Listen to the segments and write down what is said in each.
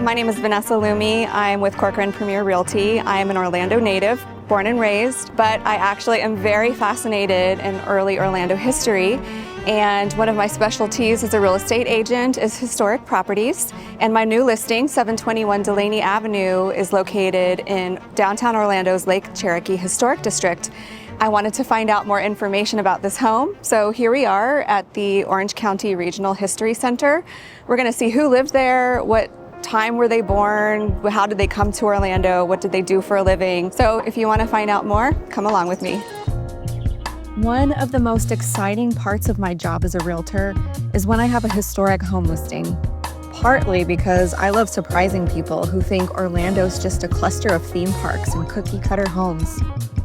My name is Vanessa. I'm with Corcoran Premier Realty. I am an Orlando native, born and raised, but I actually am very fascinated in early Orlando history. And one of my specialties as a real estate agent is historic properties. And my new listing, 721 Delaney Avenue, is located in downtown Orlando's Lake Cherokee Historic District. I wanted to find out more information about this home. So here we are at the Orange County Regional History Center. We're going to see who lived there, what time were they born, how did they come to Orlando, what did they do for a living. So if you want to find out more, come along with me. One of the most exciting parts of my job as a realtor is when I have a historic home listing. Partly because I love surprising people who think Orlando's just a cluster of theme parks and cookie-cutter homes.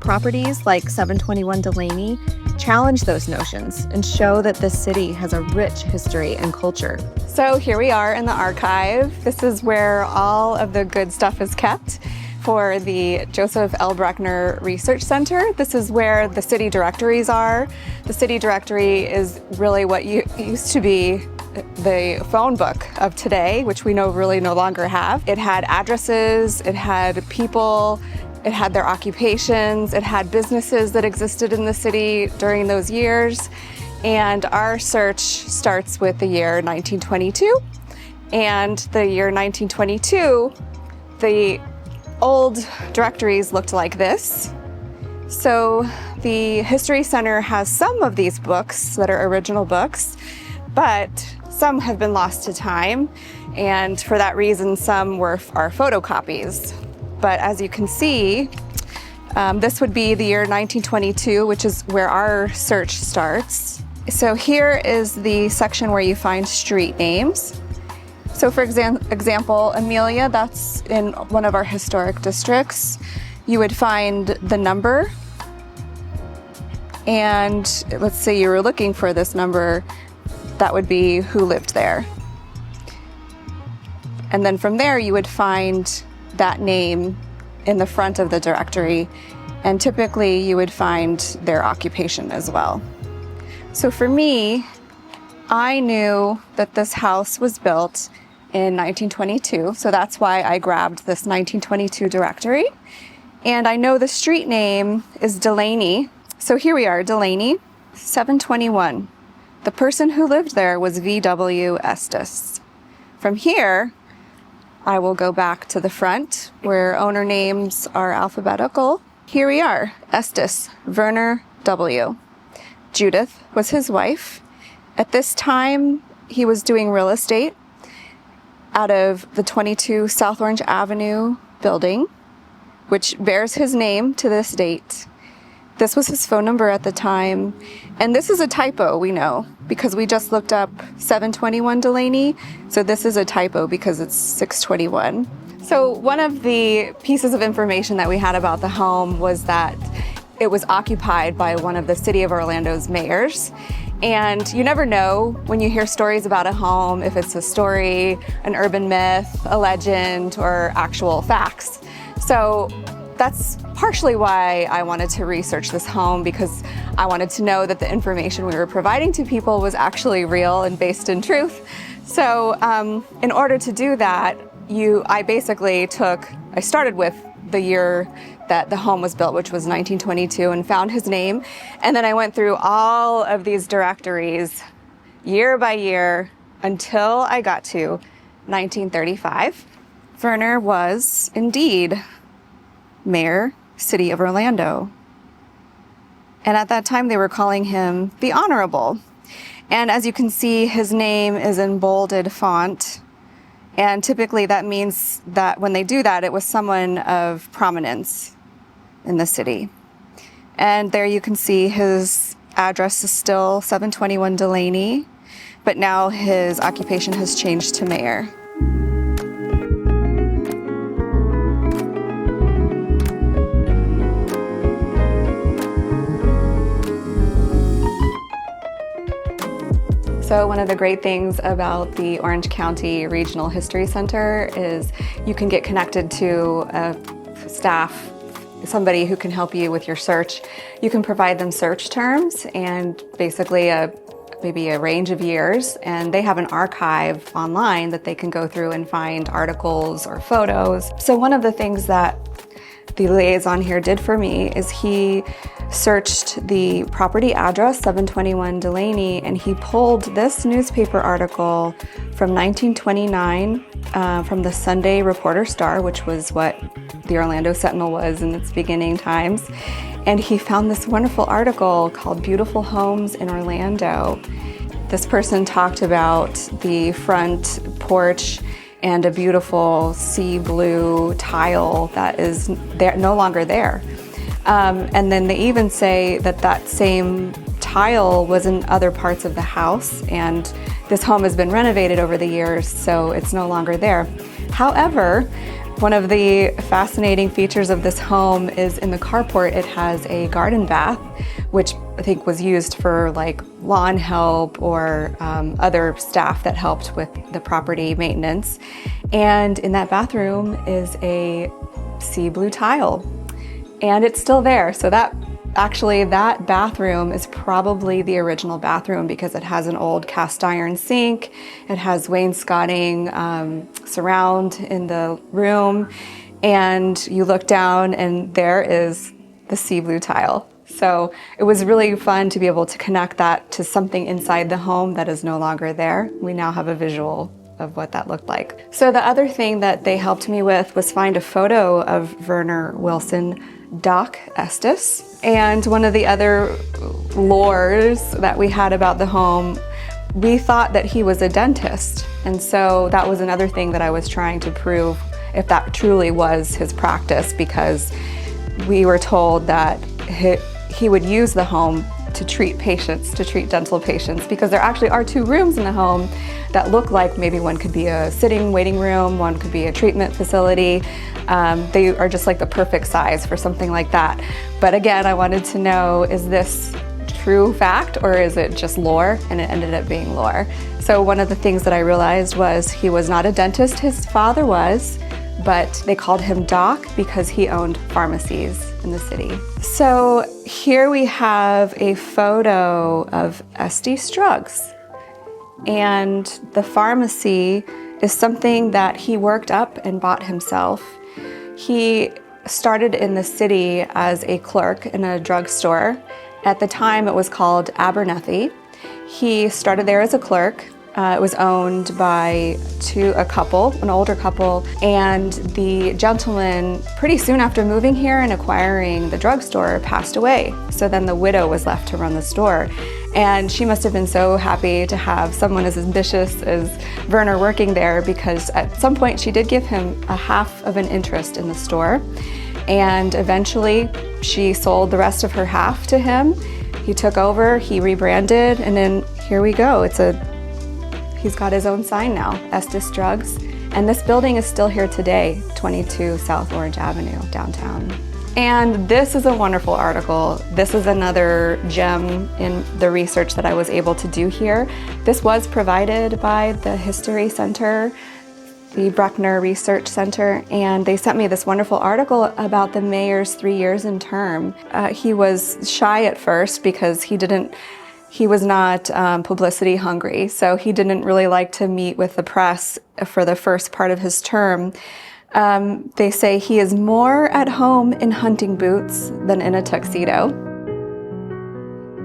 Properties like 721 Delaney challenge those notions and show that this city has a rich history and culture. So here we are in the archive. This is where all of the good stuff is kept for the Joseph L. Brechner Research Center. This is where the city directories are. The city directory is really what used to be the phone book of today, which we really no longer have. It had addresses, it had people, it had their occupations, it had businesses that existed in the city during those years. And our search starts with the year 1922. And the year 1922, the old directories looked like this. So the History Center has some of these books that are original books, but some have been lost to time. And for that reason, some are photocopies. But as you can see, this would be the year 1922, which is where our search starts. So here is the section where you find street names. So for example, Amelia, that's in one of our historic districts. You would find the number. And let's say you were looking for this number, that would be who lived there. And then from there, you would find that name in the front of the directory, and typically you would find their occupation as well. So for me, I knew that this house was built in 1922, so that's why I grabbed this 1922 directory. And I know the street name is Delaney. So here we are, Delaney, 721. The person who lived there was V.W. Estes. From here, I will go back to the front where owner names are alphabetical. Here we are, Estes, Verner W. Judith was his wife. At this time, he was doing real estate out of the 22 South Orange Avenue building, which bears his name to this date. This was his phone number at the time. And this is a typo, we know, because we just looked up 721 Delaney. So this is a typo because it's 621. So one of the pieces of information that we had about the home was that it was occupied by one of the City of Orlando's mayors. And you never know when you hear stories about a home, if it's a story, an urban myth, a legend, or actual facts. So that's partially why I wanted to research this home, because I wanted to know that the information we were providing to people was actually real and based in truth. So in order to do that, I started with the year that the home was built, which was 1922, and found his name. And then I went through all of these directories year by year until I got to 1935. Verner was indeed Mayor, City of Orlando. And at that time, they were calling him the Honorable. And as you can see, his name is in bolded font. And typically that means that when they do that, it was someone of prominence in the city. And there you can see his address is still 721 Delaney, but now his occupation has changed to mayor. So one of the great things about the Orange County Regional History Center is you can get connected to a staff, somebody who can help you with your search. You can provide them search terms, and basically a maybe a range of years, and they have an archive online that they can go through and find articles or photos. So one of the things that the liaison here did for me is he searched the property address, 721 Delaney, and he pulled this newspaper article from 1929 from the Sunday Reporter-Star, which was what the Orlando Sentinel was in its beginning times. And he found this wonderful article called Beautiful Homes in Orlando. This person talked about the front porch and a beautiful sea blue tile that is no longer there. And then they even say that that same tile was in other parts of the house, and this home has been renovated over the years, so it's no longer there. However, one of the fascinating features of this home is in the carport, it has a garden bath, which I think was used for like lawn help or other staff that helped with the property maintenance. And in that bathroom is a sea blue tile, and it's still there. So that bathroom is probably the original bathroom because it has an old cast iron sink, it has wainscoting surround in the room, and you look down and there is the sea blue tile. So it was really fun to be able to connect that to something inside the home that is no longer there. We now have a visual of what that looked like. So the other thing that they helped me with was find a photo of Verner W Estes. And one of the other lores that we had about the home, we thought that he was a dentist. And so that was another thing that I was trying to prove if that truly was his practice, because we were told that he would use the home to treat patients, to treat dental patients, because there actually are 2 rooms in the home that look like maybe one could be a sitting waiting room, one could be a treatment facility. They are just like the perfect size for something like that. But again, I wanted to know, is this true fact or is it just lore? And it ended up being lore. So one of the things that I realized was he was not a dentist, his father was, but they called him Doc because he owned pharmacies in the city. So here we have a photo of Estes Drugs. And the pharmacy is something that he worked up and bought himself. He started in the city as a clerk in a drugstore. At the time, it was called Abernethy. He started there as a clerk. It was owned by a couple, an older couple, and the gentleman, pretty soon after moving here and acquiring the drugstore, passed away. So then the widow was left to run the store. And she must have been so happy to have someone as ambitious as Verner working there, because at some point she did give him a half of an interest in the store. And eventually she sold the rest of her half to him. He took over, he rebranded, and then here we go. He's got his own sign now, Estes Drugs. And this building is still here today, 22 South Orange Avenue, downtown. And this is a wonderful article. This is another gem in the research that I was able to do here. This was provided by the History Center, the Brechner Research Center, and they sent me this wonderful article about the mayor's 3 years in term. He was shy at first because he was not publicity hungry, so he didn't really like to meet with the press for the first part of his term. They say he is more at home in hunting boots than in a tuxedo.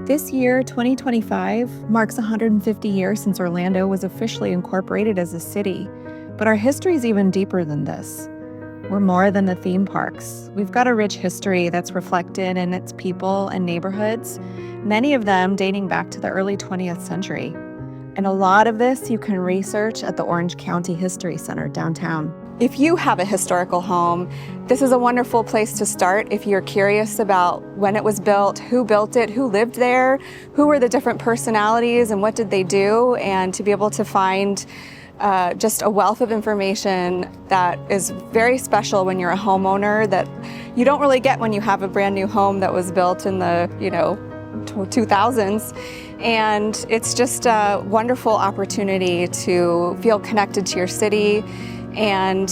This year, 2025, marks 150 years since Orlando was officially incorporated as a city. But our history is even deeper than this. We're more than the theme parks. We've got a rich history that's reflected in its people and neighborhoods, many of them dating back to the early 20th century. And a lot of this you can research at the Orange County History Center downtown. If you have a historical home, this is a wonderful place to start if you're curious about when it was built, who built it, who lived there, who were the different personalities and what did they do, and to be able to find just a wealth of information that is very special when you're a homeowner that you don't really get when you have a brand new home that was built in the 2000s. And it's just a wonderful opportunity to feel connected to your city. And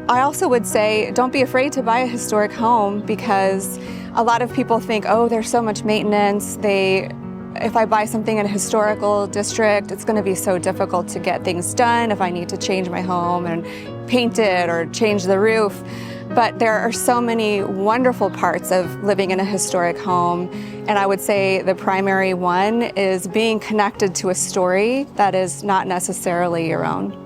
I also would say, don't be afraid to buy a historic home, because a lot of people think, oh, there's so much maintenance. if I buy something in a historical district, it's going to be so difficult to get things done if I need to change my home and paint it or change the roof. But there are so many wonderful parts of living in a historic home, and I would say the primary one is being connected to a story that is not necessarily your own.